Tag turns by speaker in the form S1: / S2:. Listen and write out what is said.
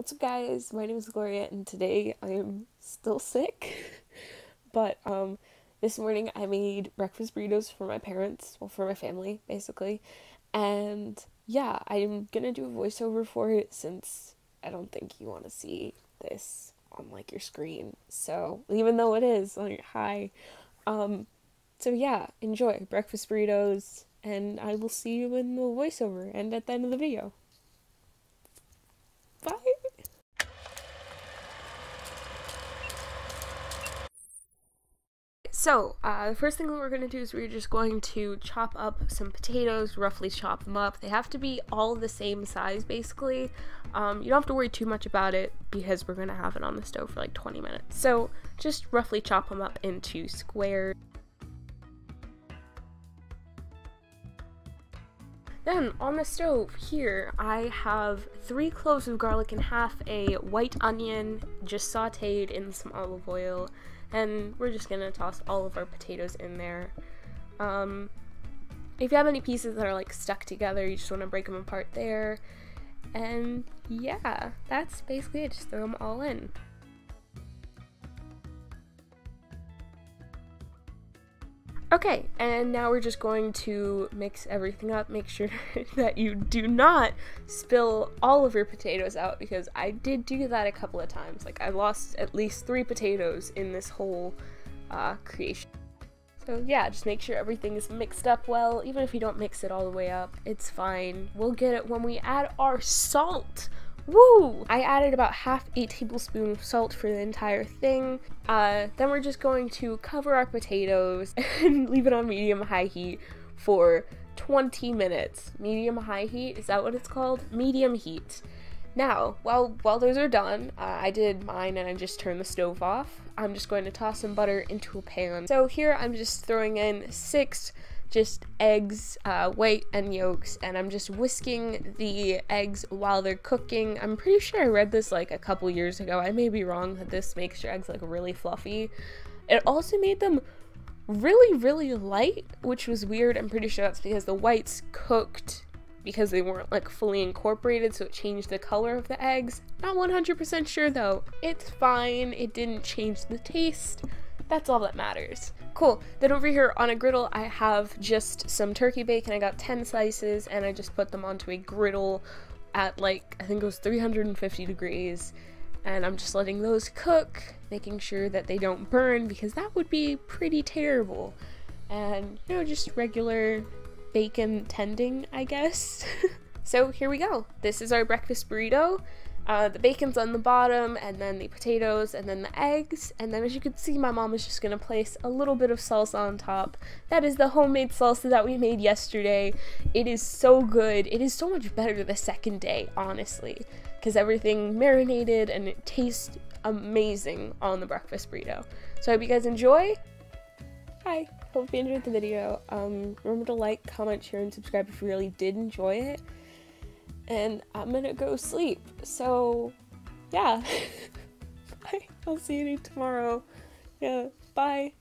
S1: What's up guys, my name is Gloria and today I am still sick, but this morning I made breakfast burritos for my parents, well for my family basically, and yeah, I'm gonna do a voiceover for it since I don't think you want to see this on like your screen, so even though it is like hi, so yeah, enjoy breakfast burritos and I will see you in the voiceover and at the end of the video. Bye! So, the first thing that we're going to do is we're just going to chop up some potatoes, roughly chop them up. They have to be all the same size, basically. You don't have to worry too much about it because we're going to have it on the stove for like 20 minutes. So, just roughly chop them up into squares. Then, on the stove here, I have 3 cloves of garlic and half a white onion, just sauteed in some olive oil. And we're just gonna toss all of our potatoes in there. If you have any pieces that are like stuck together, you just want to break them apart there. And yeah, that's basically it. Just throw them all in. Okay, and now we're just going to mix everything up. Make sure that you do not spill all of your potatoes out because I did do that a couple of times. Like I lost at least 3 potatoes in this whole creation. So yeah, just make sure everything is mixed up well. Even if you don't mix it all the way up, it's fine. We'll get it when we add our salt. Woo! I added about half a tablespoon of salt for the entire thing. Then we're just going to cover our potatoes and leave it on medium-high heat for 20 minutes. Medium-high heat, is that what it's called? Medium heat. Now, while those are done, I did mine and I just turned the stove off. I'm just going to toss some butter into a pan. So here I'm just throwing in 6 just eggs, white and yolks, and I'm just whisking the eggs while they're cooking. I'm pretty sure I read this like a couple years ago. I may be wrong that this makes your eggs like really fluffy. It also made them really light, which was weird. I'm pretty sure that's because the whites cooked because they weren't like fully incorporated, so it changed the color of the eggs. Not 100% sure though. It's fine. It didn't change the taste. That's all that matters. Cool. Then over here on a griddle, I have just some turkey bacon. I got 10 slices and I just put them onto a griddle at like, I think it was 350 degrees. And I'm just letting those cook, making sure that they don't burn because that would be pretty terrible. And, you know, just regular bacon tending, I guess. So here we go. This is our breakfast burrito. The bacon's on the bottom, and then the potatoes, and then the eggs, and then as you can see, my mom is just gonna place a little bit of salsa on top. That is the homemade salsa that we made yesterday. It is so good. It is so much better the second day, honestly, because everything marinated and it tastes amazing on the breakfast burrito. So I hope you guys enjoy. Hi, hope you enjoyed the video. Remember to like, comment, share, and subscribe if you really did enjoy it. And I'm gonna go sleep, so yeah. Bye. I'll see you tomorrow. Yeah, bye.